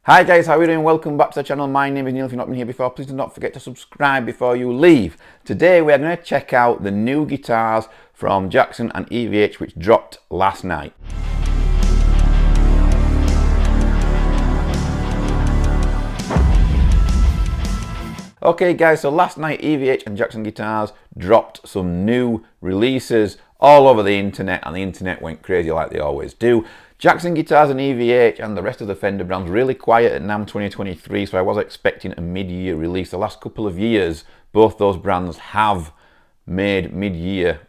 Hi guys, how are you doing? Welcome back to the channel. My name is Neil. If you've not been here before, please do not forget to subscribe before you leave. Today we are going to check out the new guitars from Jackson and EVH which dropped last night. Okay guys, so last night EVH and Jackson Guitars dropped some new releases all over the internet, and the internet went crazy like they always do. Jackson Guitars and EVH and the rest of the Fender brands really quiet at NAMM 2023, so I was expecting a mid-year release. The last couple of years, both those brands have made mid-year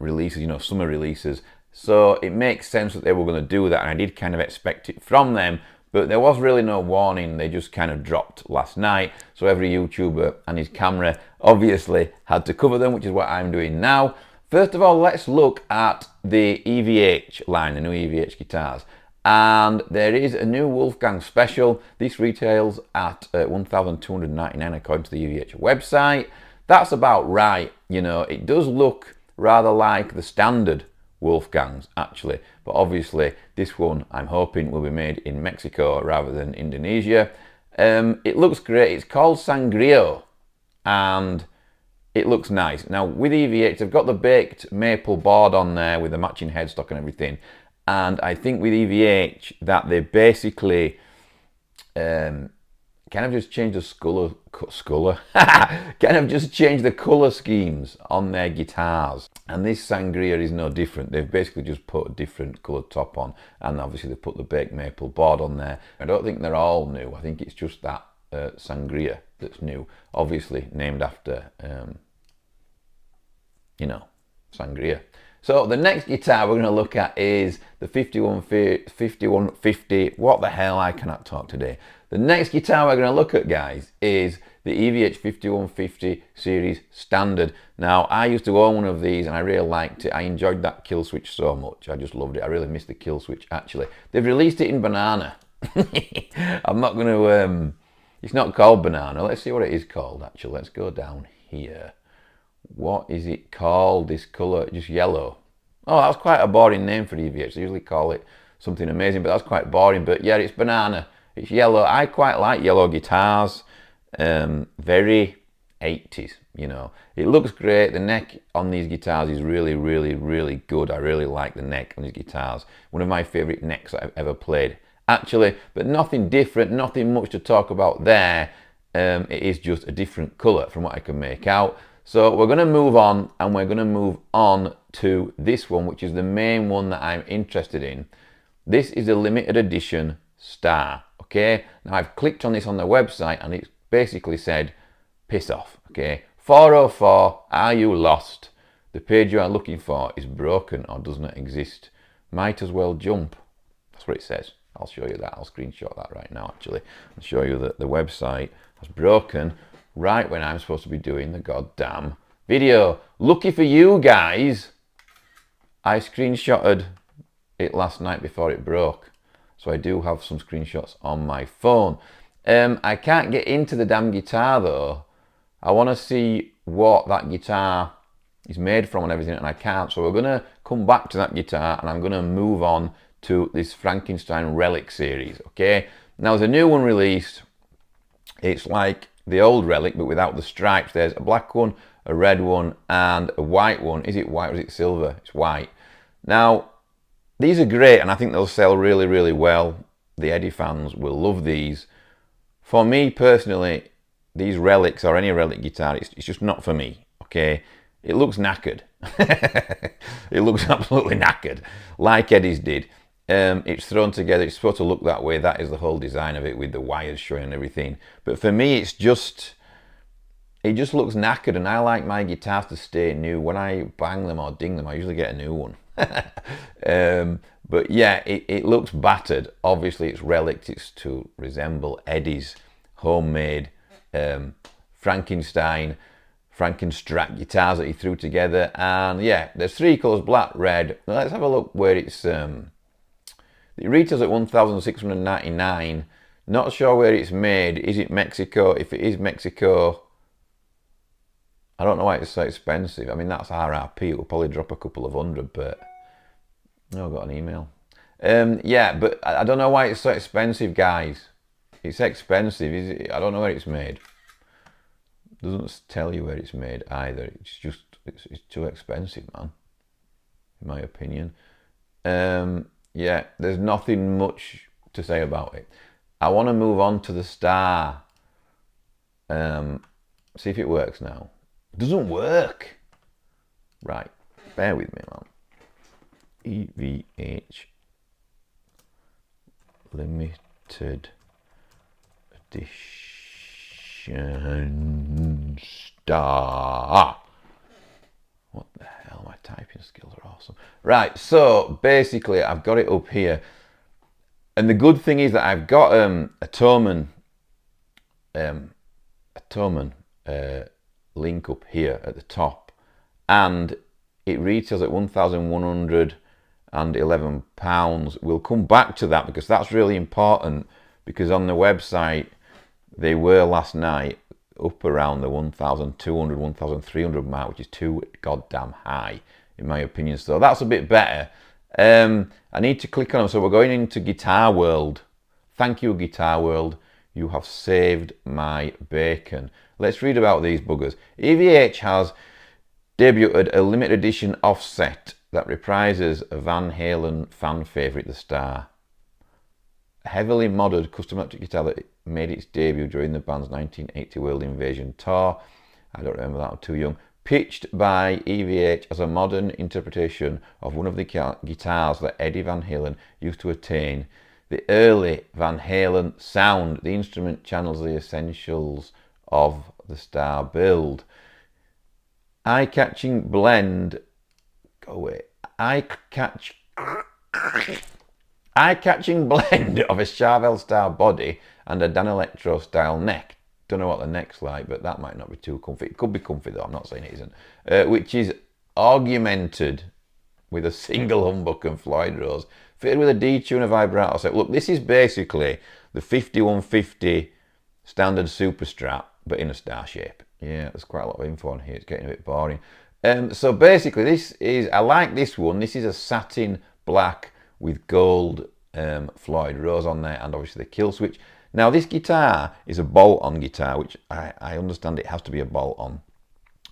releases, summer releases. So it makes sense that they were going to do that, and I did kind of expect it from them. But there was really no warning, they just kind of dropped last night. So every YouTuber and his camera obviously had to cover them, which is what I'm doing now. First of all, let's look at the EVH line, the new EVH guitars. And there is a new Wolfgang special. This retails at $1,299 according to the EVH website. That's about right, it does look rather like the standard Wolfgangs actually, but obviously this one I'm hoping will be made in Mexico rather than Indonesia. It looks great. It's called Sangrio and it looks nice. Now with EVH they've got the baked maple board on there with the matching headstock and everything, and I think with EVH that they basically kind of just changed the kind of just changed the colour schemes on their guitars. And this Sangria is no different. They've basically just put a different coloured top on, and obviously they've put the baked maple board on there. I don't think they're all new. I think it's just that Sangria that's new. Obviously named after, Sangria. So the next guitar we're going to look at is the 5150. What the hell, I cannot talk today. The next guitar we're going to look at, guys, is the EVH 5150 series standard. Now, I used to own one of these and I really liked it. I enjoyed that kill switch so much. I just loved it. I really missed the kill switch, actually. They've released it in banana. I'm not going to... it's not called banana. Let's see what it is called, actually. Let's go down here. What is it called, this colour? Just yellow. Oh, that's quite a boring name for EVH. They usually call it something amazing, but that's quite boring. But yeah, it's banana. It's yellow. I quite like yellow guitars. Very 80s, It looks great. The neck on these guitars is really, really, really good. I really like the neck on these guitars. One of my favourite necks I've ever played, actually. But nothing different, nothing much to talk about there. It is just a different colour from what I can make out. So we're going to move on, and we're going to move on to this one, which is the main one that I'm interested in. This is a limited edition Star, okay? Now I've clicked on this on the website and it basically said, piss off, okay? 404, are you lost? The page you are looking for is broken or does not exist. Might as well jump. That's what it says. I'll show you that. I'll screenshot that right now, actually. I'll show you that the website has broken right when I'm supposed to be doing the goddamn video. Lucky for you guys, I screenshotted it last night before it broke. So I do have some screenshots on my phone. I can't get into the damn guitar though. I want to see what that guitar is made from and everything, and I can't. So we're going to come back to that guitar and I'm going to move on to this Frankenstein Relic series, okay? Now there's a new one released. It's like the old Relic but without the stripes. There's a black one, a red one, and a white one. Is it white or is it silver? It's white. Now these are great and I think they'll sell really, really well. The Eddie fans will love these. For me personally, these Relics or any Relic guitar, it's just not for me, okay? It looks knackered. It looks absolutely knackered, like Eddie's did. It's thrown together, it's supposed to look that way. That is the whole design of it with the wires showing and everything. But for me, it just looks knackered, and I like my guitars to stay new. When I bang them or ding them, I usually get a new one. But yeah, it looks battered. Obviously it's Relic, it's to resemble Eddie's homemade Frankenstein guitars that he threw together. And yeah, there's three colours, black, red. Now let's have a look where it's it retails at $1,699. Not sure where it's made. Is it Mexico? If it is Mexico, I don't know why it's so expensive. I mean, that's RRP. It will probably drop a couple of hundred, but... Oh, I got an email. Yeah, but I don't know why it's so expensive, guys. It's expensive, is it? I don't know where it's made. It doesn't tell you where it's made either. It's just, it's too expensive, man, in my opinion. Yeah, there's nothing much to say about it. I want to move on to the star. See if it works now. It doesn't work. Right, bear with me, man. EVH limited edition star. What the hell? My typing skills are awesome. Right, so basically I've got it up here, and the good thing is that I've got a Hotone link up here at the top, and it retails at £1,111. We'll come back to that because that's really important, because on the website they were last night up around the 1,200, 1,300 mark, which is too goddamn high in my opinion. So that's a bit better. I need to click on them. So we're going into Guitar World. Thank you, Guitar World. You have saved my bacon. Let's read about these buggers. EVH has debuted a limited edition offset that reprises a Van Halen fan favourite, the Star. A heavily modded custom electric guitar that made its debut during the band's 1980 World Invasion tour. I don't remember that, I'm too young. Pitched by EVH as a modern interpretation of one of the guitars that Eddie Van Halen used to attain the early Van Halen sound. The instrument channels the essentials of the Star build. Eye-catching blend. Go away. Eye-catching blend of a Charvel Star body and a Danelectro style neck. Don't know what the neck's like, but that might not be too comfy. It could be comfy though, I'm not saying it isn't. Which is augmented with a single humbuck and Floyd Rose, fitted with a detuner vibrato set. Look, this is basically the 5150 standard Super Strat, but in a star shape. Yeah, there's quite a lot of info on here. It's getting a bit boring. So basically, this is, I like this one. This is a satin black with gold Floyd Rose on there, and obviously the kill switch. Now this guitar is a bolt-on guitar, which I understand it has to be a bolt-on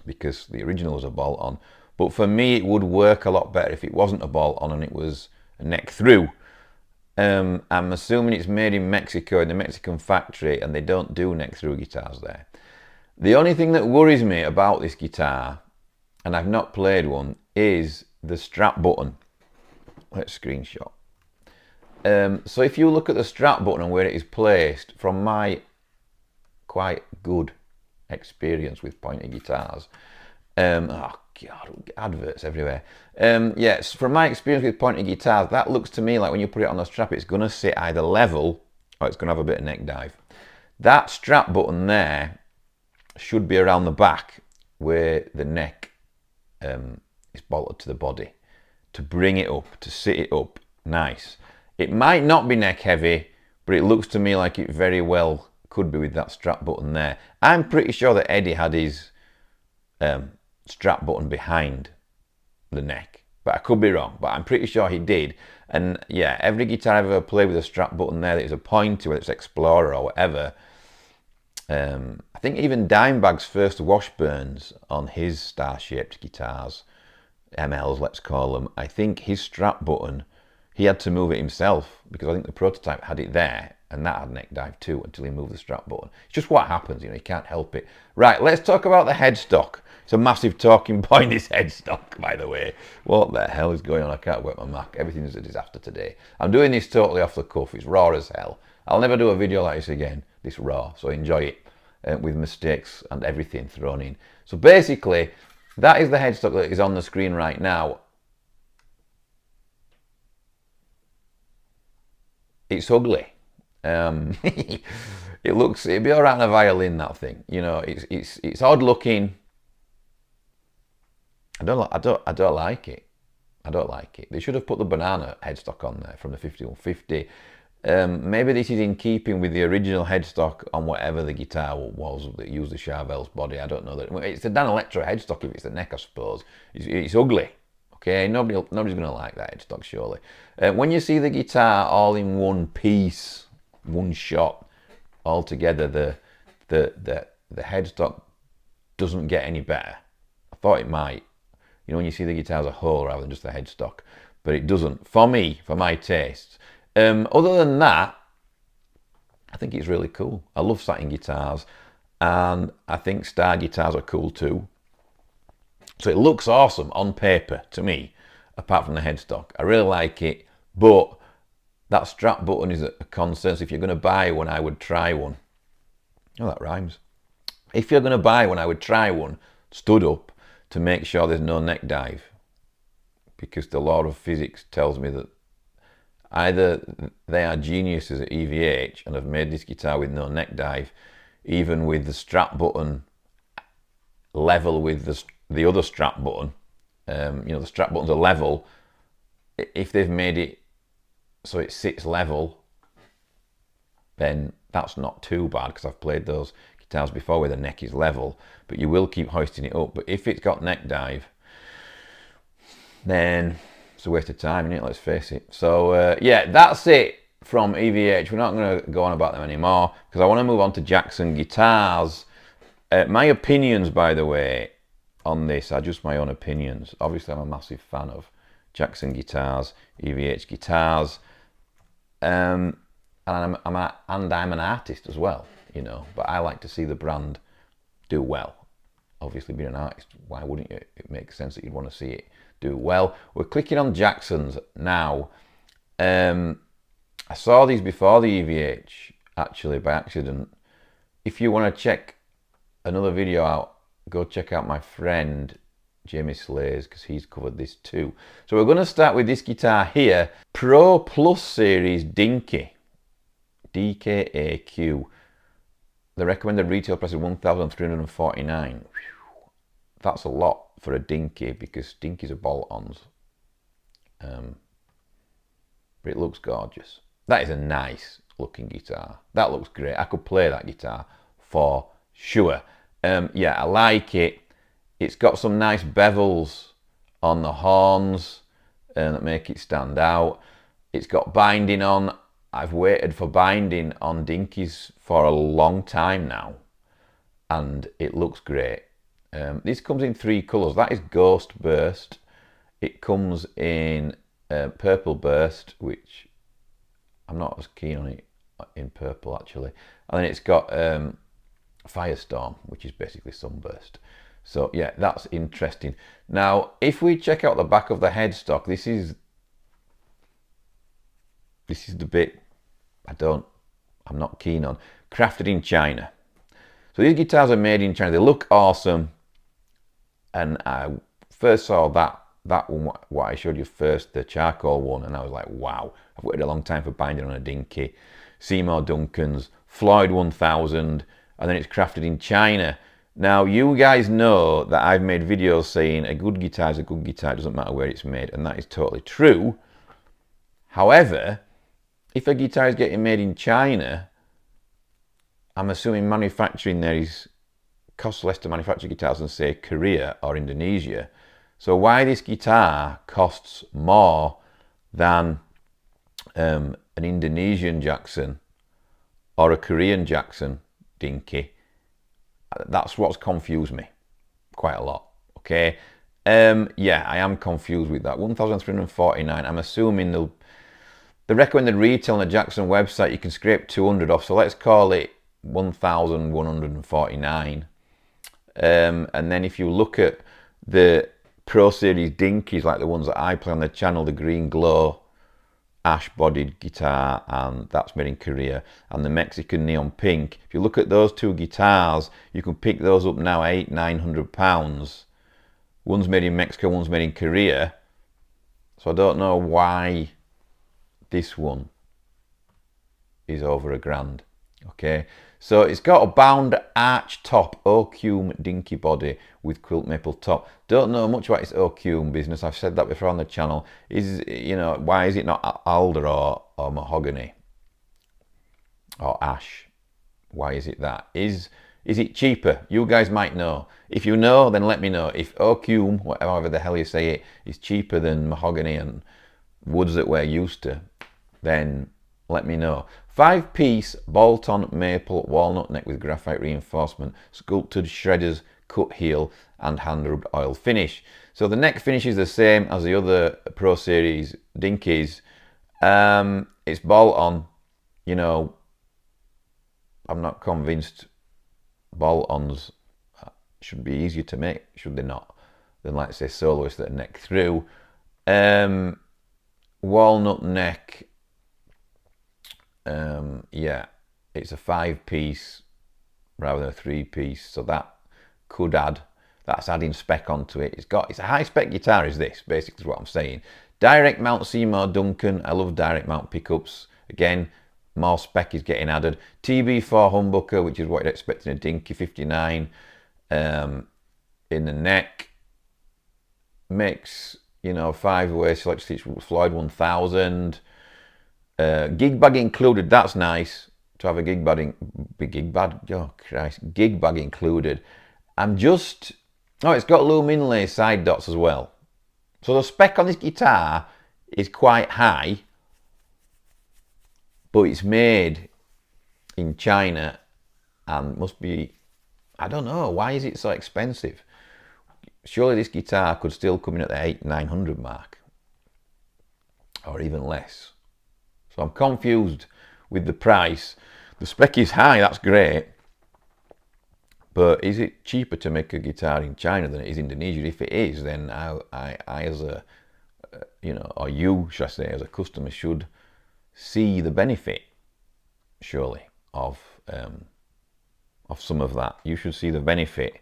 because the original was a bolt-on. But for me, it would work a lot better if it wasn't a bolt-on and it was a neck through. I'm assuming it's made in Mexico, in the Mexican factory, and they don't do neck through guitars there. The only thing that worries me about this guitar, and I've not played one, is the strap button. Let's screenshot. So if you look at the strap button and where it is placed, from my quite good experience with pointy guitars, oh god, adverts everywhere. Yes, from my experience with pointy guitars, that looks to me like when you put it on the strap, it's going to sit either level or it's going to have a bit of neck dive. That strap button there should be around the back where the neck is bolted to the body to bring it up, to sit it up nice. It might not be neck heavy, but it looks to me like it very well could be with that strap button there. I'm pretty sure that Eddie had his strap button behind the neck, but I could be wrong, but I'm pretty sure he did. And yeah, every guitar I've ever played with a strap button there that is a pointer, whether it's Explorer or whatever, I think even Dimebag's first Washburns on his star-shaped guitars, MLs let's call them, I think his strap button, he had to move it himself because I think the prototype had it there and that had neck dive too until he moved the strap button. It's just what happens, you know, you can't help it. Right, let's talk about the headstock. It's a massive talking point, this headstock, by the way. What the hell is going on? I can't work my Mac. Everything is a disaster today. I'm doing this totally off the cuff. It's raw as hell. I'll never do a video like this again, this raw, so enjoy it with mistakes and everything thrown in. So basically, that is the headstock that is on the screen right now. It's ugly. It looks, it'd be all right on a violin, that thing. You know, it's odd looking. I don't like it. I don't like it. They should have put the banana headstock on there from the 5150. Maybe this is in keeping with the original headstock on whatever the guitar was that used the Charvel's body. I don't know that. It's a Danelectro headstock if it's the neck, I suppose. It's ugly. Okay, nobody's going to like that headstock, surely. When you see the guitar all in one piece, one shot, altogether the headstock doesn't get any better. I thought it might. You know, when you see the guitar as a whole rather than just the headstock, but it doesn't. For me, for my tastes. Other than that, I think it's really cool. I love satin guitars, and I think star guitars are cool too. So it looks awesome on paper to me, apart from the headstock. I really like it, but that strap button is a concern. So if you're going to buy one, I would try one. Oh, that rhymes. If you're going to buy one, I would try one stood up to make sure there's no neck dive, because the law of physics tells me that either they are geniuses at EVH and have made this guitar with no neck dive, even with the strap button level with the other strap button. You know, the strap buttons are level. If they've made it so it sits level, then that's not too bad, because I've played those guitars before where the neck is level, but you will keep hoisting it up. But if it's got neck dive, then it's a waste of time, isn't it? Let's face it. So yeah, that's it from EVH. We're not going to go on about them anymore, because I want to move on to Jackson guitars. My opinions, by the way, on this are just my own opinions. Obviously, I'm a massive fan of Jackson guitars, EVH guitars, and I'm an artist as well, you know. But I like to see the brand do well. Obviously, being an artist, why wouldn't you? It makes sense that you'd want to see it do well. We're clicking on Jacksons now. I saw these before the EVH, actually, by accident. If you want to check another video out, go check out my friend Jamie Slays, because he's covered this too. So we're going to start with this guitar here, Pro Plus Series Dinky, DKAQ. The recommended retail price is $1,349. That's a lot for a Dinky, because Dinkies are bolt-ons. But it looks gorgeous. That is a nice looking guitar. That looks great. I could play that guitar for sure. Yeah, I like it. It's got some nice bevels on the horns that make it stand out. It's got binding on. I've waited for binding on Dinkies for a long time now, and it looks great. This comes in 3 colours. That is Ghost Burst. It comes in Purple Burst, which I'm not as keen on it in purple, actually. And then it's got Firestorm, which is basically Sunburst. So yeah, that's interesting. Now, if we check out the back of the headstock, this is the bit I'm not keen on. Crafted in China. So these guitars are made in China. They look awesome. And I first saw that one, what I showed you first, the charcoal one, and I was like, wow, I've waited a long time for binding on a Dinky. Seymour Duncan's, Floyd 1000, and then it's crafted in China. Now, you guys know that I've made videos saying a good guitar is a good guitar, it doesn't matter where it's made, and that is totally true. However, if a guitar is getting made in China, I'm assuming manufacturing there costs less to manufacture guitars than, say, Korea or Indonesia. So why this guitar costs more than an Indonesian Jackson or a Korean Jackson Dinky, that's what's confused me quite a lot. Okay, yeah, I am confused with that. $1,349. I'm assuming the recommended retail on the Jackson website, you can scrape 200 off, so let's call it $1,149. And then if you look at the Pro Series Dinkies, like the ones that I play on the channel, the Green Glow ash-bodied guitar, and that's made in Korea, and the Mexican Neon Pink, if you look at those 2 guitars, you can pick those up now at £800-900. One's made in Mexico, one's made in Korea. So I don't know why this one is over $1,000. Okay, so it's got a bound arch top, Oakum Dinky body with quilt maple top. Don't know much about its Oakum business. I've said that before on the channel. Why is it not alder or mahogany or ash? Why is it that? Is it cheaper? You guys might know. If you know, then let me know. If Oakum, whatever the hell you say it, is cheaper than mahogany and woods that we're used to, then let me know. 5-piece bolt-on maple walnut neck with graphite reinforcement, sculpted shredders, cut heel, and hand-rubbed oil finish. So the neck finish is the same as the other Pro Series dinkies. It's bolt-on. You know, I'm not convinced bolt-ons should be easier to make, should they not, than, like, say, soloists that are neck through. Walnut neck. Yeah, it's a 5-piece rather than a 3-piece, so that could add, that's adding spec onto it. It's a high spec guitar, is this, basically is what I'm saying. Direct mount Seymour Duncan, I love direct mount pickups. Again, more spec is getting added. TB4 humbucker, which is what you'd expect in a dinky, 59 in the neck. Mix, you know, 5-way select stitch Floyd 1000. Gig bag included, that's nice to have a gig bag included. It's got loom inlay side dots as well. So the spec on this guitar is quite high, but it's made in China and must be, I don't know, why is it so expensive? Surely this guitar could still come in at the 800-900 mark, or even less. So I'm confused with the price. The spec is high, that's great. But is it cheaper to make a guitar in China than it is Indonesia? If it is, then I as a, or you, should I say, as a customer, should see the benefit, surely, of some of that. You should see the benefit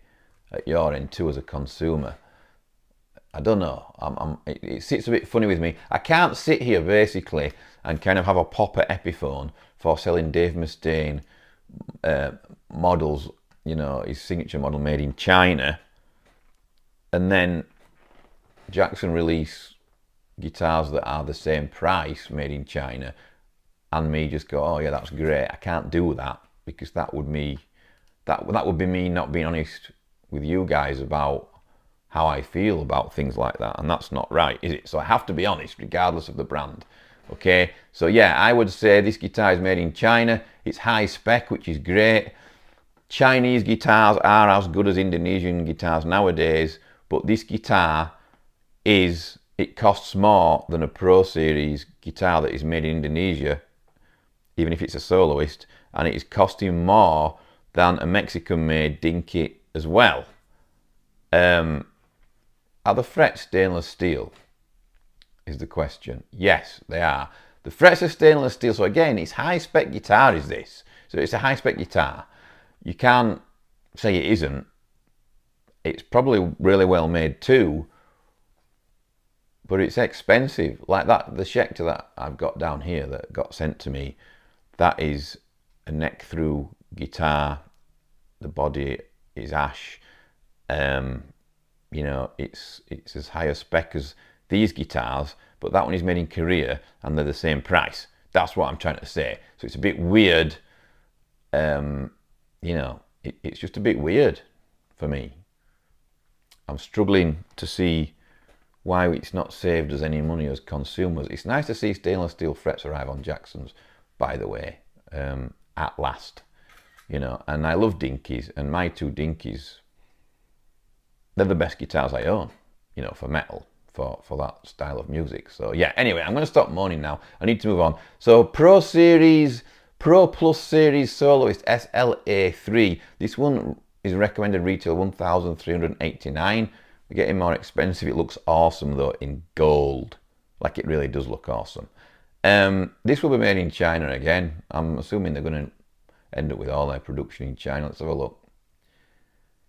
at your end too as a consumer. I don't know. It sits a bit funny with me. I can't sit here basically and kind of have a pop at Epiphone for selling Dave Mustaine models, you know, his signature model made in China, and then Jackson release guitars that are the same price made in China, and me just go, oh yeah, that's great. I can't do that, because that would be me not being honest with you guys about how I feel about things like that, and that's not right, is it? So I have to be honest regardless of the brand. Okay, so yeah, I would say this guitar is made in China. It's high spec, which is great. Chinese guitars are as good as Indonesian guitars nowadays, but this guitar it costs more than a Pro Series guitar that is made in Indonesia, even if it's a soloist, and it is costing more than a Mexican-made dinky as well. Are the frets stainless steel? Is the question. Yes, they are. The frets are stainless steel, so again, it's high-spec guitar, is this. So it's a high-spec guitar. You can't say it isn't. It's probably really well made too, but it's expensive. Like that, the Schecter that I've got down here that got sent to me, that is a neck-through guitar. The body is ash. You know, it's as high a spec as these guitars, but that one is made in Korea and they're the same price. That's what I'm trying to say. So it's a bit weird. You know, it's just a bit weird for me. I'm struggling to see why it's not saved us any money as consumers. It's nice to see stainless steel frets arrive on Jacksons, by the way, at last. You know, and I love dinkies, and my two dinkies, they're the best guitars I own, you know, for metal, for that style of music. So yeah, anyway, I'm going to stop moaning now. I need to move on. So Pro Plus Series Soloist SLA3. This one is recommended retail $1,389. We're getting more expensive. It looks awesome though in gold. Like, it really does look awesome. This will be made in China again. I'm assuming they're going to end up with all their production in China. Let's have a look.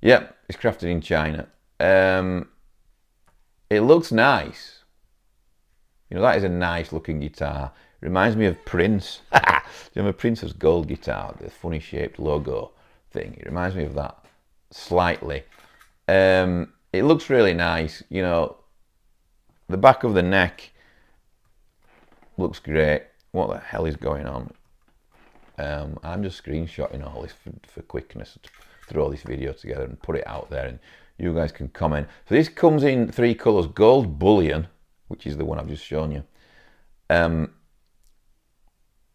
Yep, it's crafted in China. It looks nice. You know, that is a nice looking guitar. It reminds me of Prince. Do you remember Prince's gold guitar, the funny shaped logo thing? It reminds me of that slightly. It looks really nice. You know, the back of the neck looks great. What the hell is going on? I'm just screenshotting all this for quickness, to throw this video together and put it out there, and you guys can comment. So this comes in 3 colours: gold bullion, which is the one I've just shown you,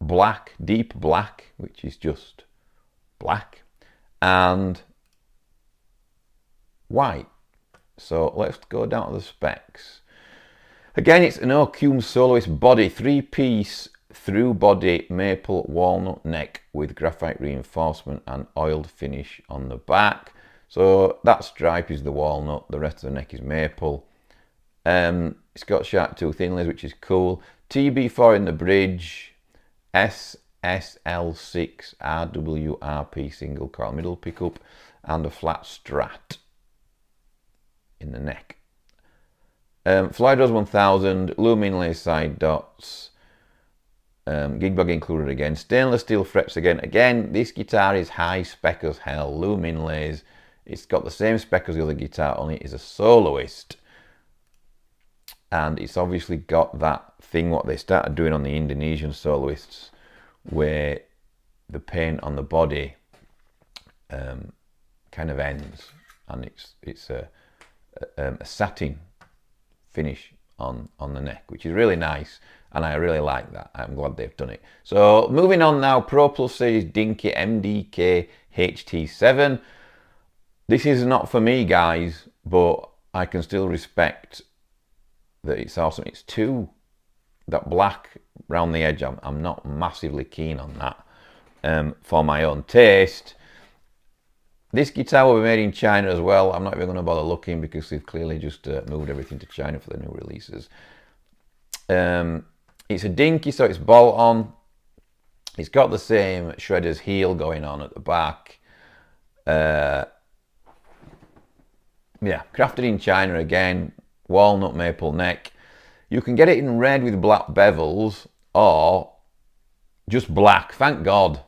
black, deep black, which is just black, and white. So let's go down to the specs. Again, it's an Hotone soloist body, 3-piece through body maple walnut neck with graphite reinforcement and oiled finish on the back. So that stripe is the walnut, the rest of the neck is maple. It's got sharp tooth inlays, which is cool. TB4 in the bridge, SSL6 RWRP single coil middle pickup, and a flat strat in the neck. Flydos 1000, loom inlay side dots, gig bag included again, stainless steel frets again. Again, this guitar is high spec as hell, loom inlays. It's got the same spec as the other guitar, only it is a soloist. And it's obviously got that thing what they started doing on the Indonesian soloists, where the paint on the body kind of ends, and it's a satin finish on the neck, which is really nice, and I really like that. I'm glad they've done it. So moving on now, Pro Plus Series Dinky MDK HT7. This is not for me, guys, but I can still respect that it's awesome. It's that black round the edge. I'm not massively keen on that for my own taste. This guitar will be made in China as well. I'm not even going to bother looking because they've clearly just moved everything to China for the new releases. It's a dinky, so it's bolt on. It's got the same shredder's heel going on at the back. Yeah, crafted in China again. Walnut maple neck. You can get it in red with black bevels or just black. Thank God.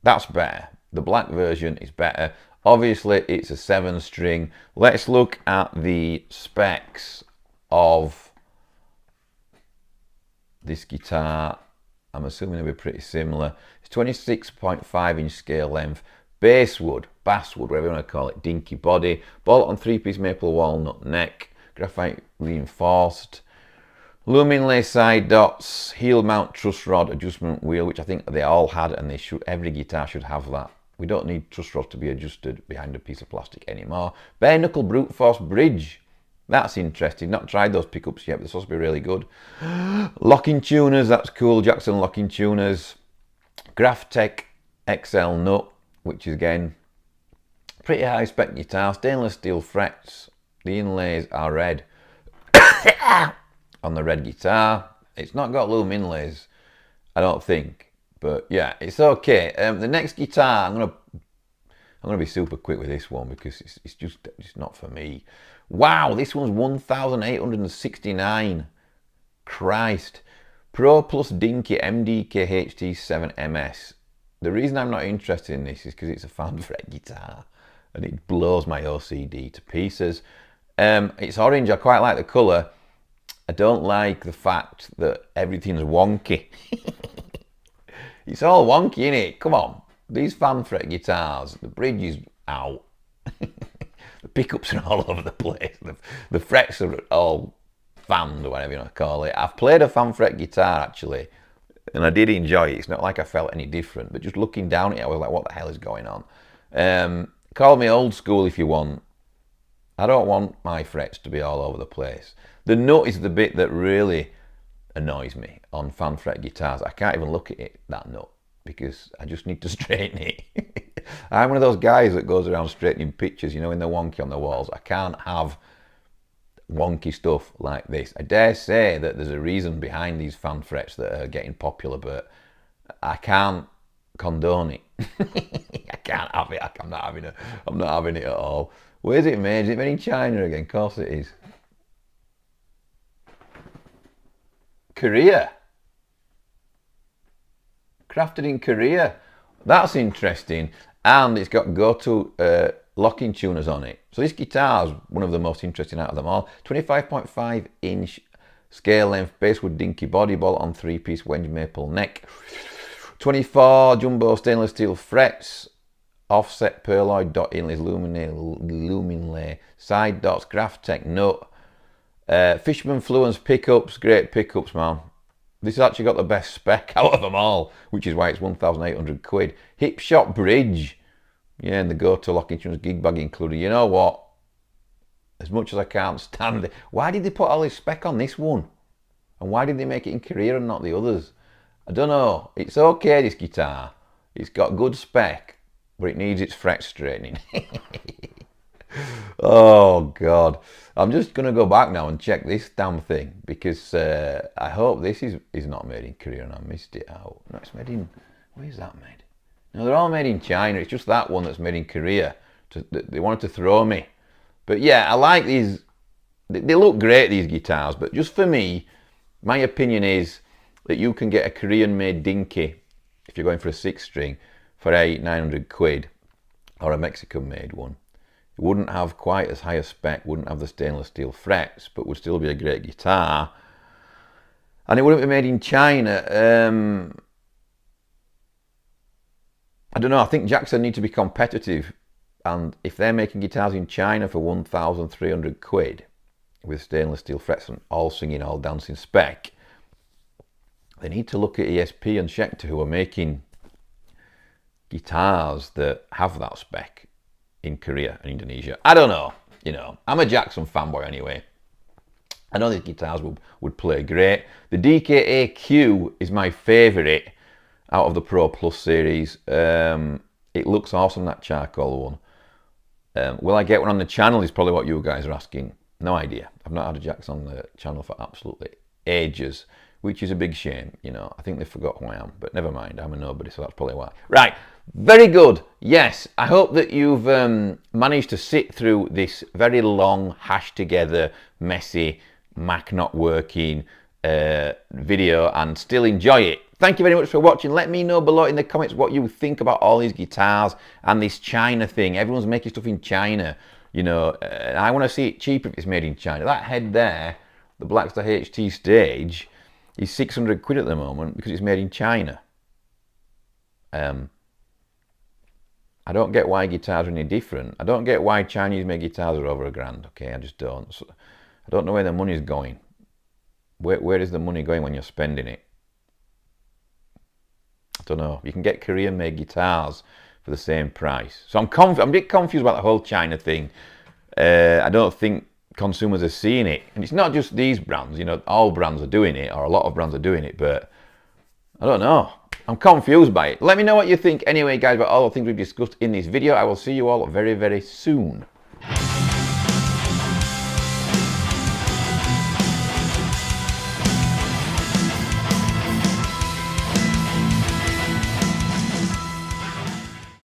That's better. The black version is better. Obviously, it's a 7-string. Let's look at the specs of this guitar. I'm assuming they'll be pretty similar. It's 26.5-inch scale length. Basswood, basswood, whatever you want to call it. Dinky body. Bolt on 3-piece maple walnut neck. Graphite reinforced. Loom inlay side dots. Heel mount truss rod adjustment wheel, which I think they all had, and they should. Every guitar should have that. We don't need truss rods to be adjusted behind a piece of plastic anymore. Bare knuckle brute force bridge. That's interesting. Not tried those pickups yet, but they're supposed to be really good. Locking tuners, that's cool. Jackson locking tuners. Graphtec XL nut, which is again pretty high spec guitar. Stainless steel frets. The inlays are red on the red guitar. It's not got loom inlays, I don't think. But yeah, it's okay. The next guitar, I'm gonna be super quick with this one because it's just not for me. Wow, this one's 1,869. Christ. Pro Plus Dinky MDK HT7 MS. The reason I'm not interested in this is because it's a fan fret guitar and it blows my OCD to pieces. It's orange. I quite like the colour. I don't like the fact that everything's wonky. It's all wonky, innit? Come on. These fan fret guitars, the bridge is out. The pickups are all over the place. The frets are all fanned, or whatever you want to call it. I've played a fan fret guitar, actually, and I did enjoy it. It's not like I felt any different, but just looking down at it, I was like, what the hell is going on? Call me old school if you want. I don't want my frets to be all over the place. The nut is the bit that really annoys me on fan fret guitars. I can't even look at it, that nut, because I just need to straighten it. I'm one of those guys that goes around straightening pictures, you know, in the wonky on the walls. I can't have wonky stuff like this. I dare say that there's a reason behind these fan frets that are getting popular, but I can't condone it. I can't have it. I'm not having it at all. Where's it made? Is it made in China again? Of course it is. Korea. Crafted in Korea. That's interesting. And it's got go-to locking tuners on it. So this guitar is one of the most interesting out of them all. 25.5-inch scale length basswood dinky body, bolt on 3-piece wedge maple neck. 24 jumbo stainless steel frets. Offset pearloid dot inlays, loom inlay, side dots, Graphtec nut. Fishman Fluence pickups, great pickups, man. This has actually got the best spec out of them all, which is why it's 1,800 quid. Hip shot bridge. Yeah, and the go-to lock insurance gig bag included. You know what? As much as I can't stand it. Why did they put all this spec on this one? And why did they make it in Korea and not the others? I don't know. It's okay, this guitar. It's got good spec, but it needs its fret straightening. Oh, God. I'm just going to go back now and check this damn thing, because I hope this is not made in Korea and I missed it out. No, it's made in... Where's that made? No, they're all made in China. It's just that one that's made in Korea. They wanted to throw me. But yeah, I like these. They look great, these guitars, but just for me, my opinion is that you can get a Korean-made dinky, if you're going for a 6-string, for 800-900 quid, or a Mexican-made one. It wouldn't have quite as high a spec, wouldn't have the stainless steel frets, but would still be a great guitar. And it wouldn't be made in China. I don't know, I think Jackson need to be competitive. And if they're making guitars in China for 1,300 quid, with stainless steel frets and all singing, all dancing spec, they need to look at ESP and Schecter, who are making guitars that have that spec in Korea and Indonesia. I don't know, you know, I'm a Jackson fanboy anyway. I know these guitars would play great. The DKAQ is my favourite out of the Pro Plus series. It looks awesome, that charcoal one. Will I get one on the channel is probably what you guys are asking. No idea. I've not had a Jackson on the channel for absolutely ages, which is a big shame, you know. I think they forgot who I am, but never mind, I'm a nobody, so that's probably why. Right, very good. Yes, I hope that you've managed to sit through this very long, hashed together, messy, Mac not working video and still enjoy it. Thank you very much for watching. Let me know below in the comments what you think about all these guitars and this China thing. Everyone's making stuff in China, you know, and I want to see it cheaper if it's made in China. That head there, the Blackstar HT Stage, is 600 quid at the moment because it's made in China. I don't get why guitars are any different. I don't get why Chinese made guitars are over $1,000, okay? I just don't. So, I don't know where the money's going. Where is the money going when you're spending it? I don't know. You can get Korean-made guitars for the same price. So I'm a bit confused about the whole China thing. I don't think consumers are seeing it. And it's not just these brands, you know, all brands are doing it, or a lot of brands are doing it, but I don't know. I'm confused by it. Let me know what you think anyway, guys, about all the things we've discussed in this video. I will see you all very, very soon.